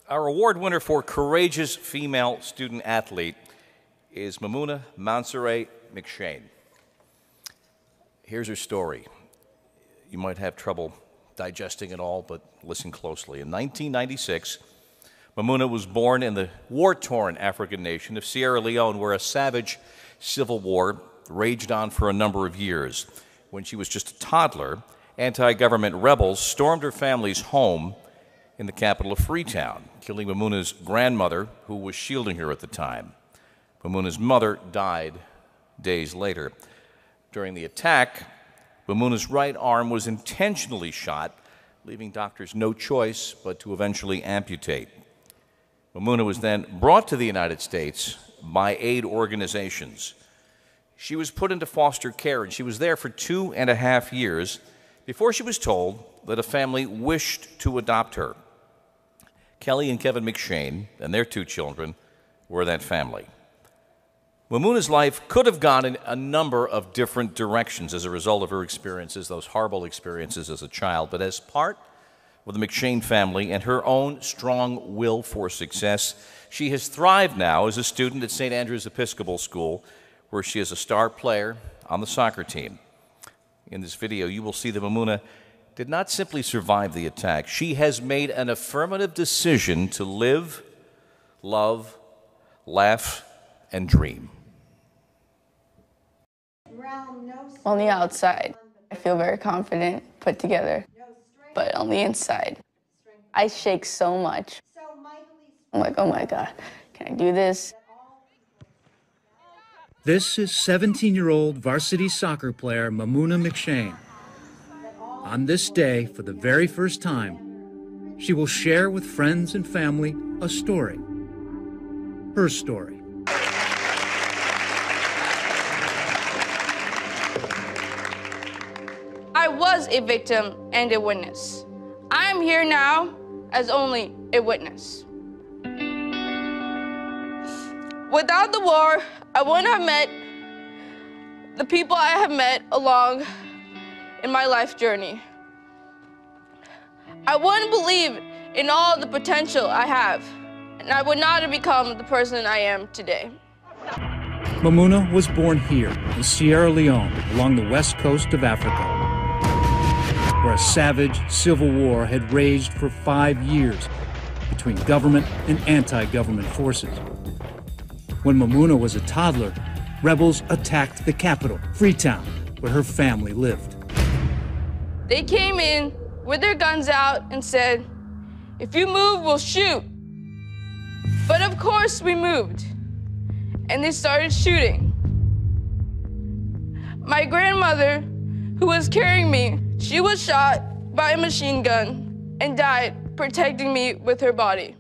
Our award winner for Courageous Female Student Athlete is Memuna McShane. Here's her story. You might have trouble digesting it all, but listen closely. In 1996, Memuna was born in the war-torn African nation of Sierra Leone, where a savage civil war raged on for a number of years. When she was just a toddler, anti-government rebels stormed her family's home in the capital of Freetown, killing Memuna's grandmother, who was shielding her at the time. Memuna's mother died days later. During the attack, Memuna's right arm was intentionally shot, leaving doctors no choice but to eventually amputate. Memuna was then brought to the United States by aid organizations. She was put into foster care, and she was there for 2.5 years before she was told that a family wished to adopt her. Kelly and Kevin McShane and their 2 children were that family. Memuna's life could have gone in a number of different directions as a result of her experiences, those horrible experiences as a child, but as part of the McShane family and her own strong will for success, she has thrived now as a student at St. Andrew's Episcopal School, where she is a star player on the soccer team. In this video, you will see that Memuna did not simply survive the attack. She has made an affirmative decision to live, love, laugh, and dream. On the outside, I feel very confident, put together, but on the inside, I shake so much. I'm like, oh my God, can I do this? This is 17-year-old varsity soccer player Memuna McShane. On this day, for the very first time, she will share with friends and family a story. Her story. I was a victim and a witness. I am here now as only a witness. Without the war, I wouldn't have met the people I have met along in my life journey. I wouldn't believe in all the potential I have, and I would not have become the person I am today. Memuna was born here in Sierra Leone, along the west coast of Africa, where a savage civil war had raged for 5 years between government and anti-government forces. When Memuna was a toddler, rebels attacked the capital, Freetown, where her family lived. They came in with their guns out and said, if you move, we'll shoot. But of course we moved, and they started shooting. My grandmother, who was carrying me, she was shot by a machine gun and died protecting me with her body.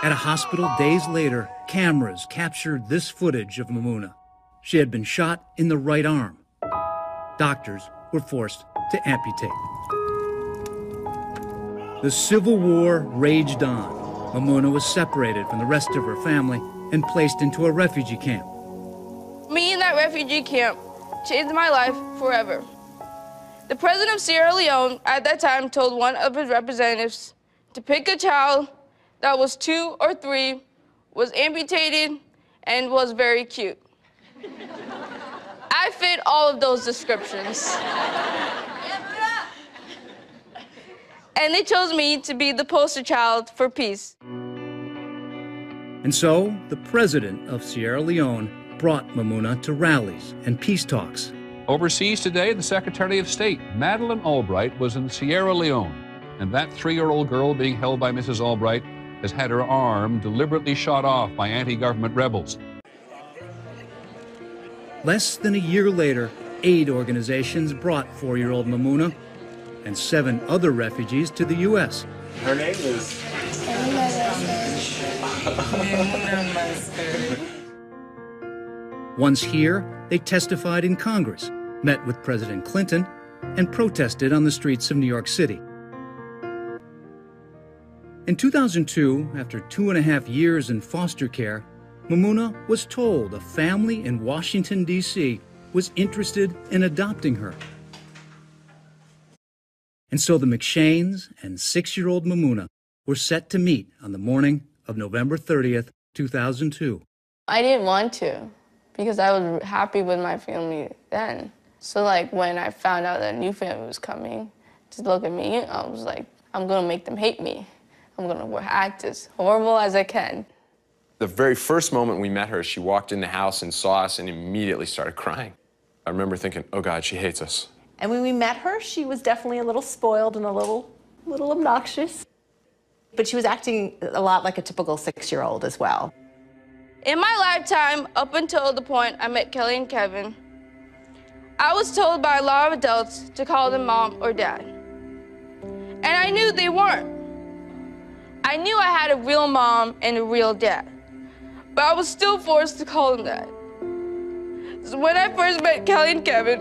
At a hospital days later, cameras captured this footage of Memuna. She had been shot in the right arm. Doctors were forced to amputate. The Civil War raged on. Memuna was separated from the rest of her family and placed into a refugee camp. Me in that refugee camp changed my life forever. The president of Sierra Leone at that time told one of his representatives to pick a child that was 2 or 3, was amputated, and was very cute. I fit all of those descriptions. And they chose me to be the poster child for peace. And so, the president of Sierra Leone brought Memuna to rallies and peace talks. Overseas today, the Secretary of State, Madeleine Albright, was in Sierra Leone, and that 3-year-old girl being held by Mrs. Albright has had her arm deliberately shot off by anti-government rebels. Less than a year later, aid organizations brought 4-year-old Memuna and 7 other refugees to the U.S. Her name is... Once here, they testified in Congress, met with President Clinton, and protested on the streets of New York City. In 2002, after 2.5 years in foster care, Memuna was told a family in Washington, D.C. was interested in adopting her. And so the McShanes and 6-year-old Memuna were set to meet on the morning of November 30th, 2002. I didn't want to because I was happy with my family then. So like when I found out that a new family was coming to look at me, I was like, I'm gonna make them hate me. I'm gonna act as horrible as I can. The very first moment we met her, she walked in the house and saw us and immediately started crying. I remember thinking, oh God, she hates us. And when we met her, she was definitely a little spoiled and a little obnoxious. But she was acting a lot like a typical 6-year-old as well. In my lifetime, up until the point I met Kelly and Kevin, I was told by a lot of adults to call them mom or dad. And I knew they weren't. I knew I had a real mom and a real dad, but I was still forced to call them that. So when I first met Kelly and Kevin,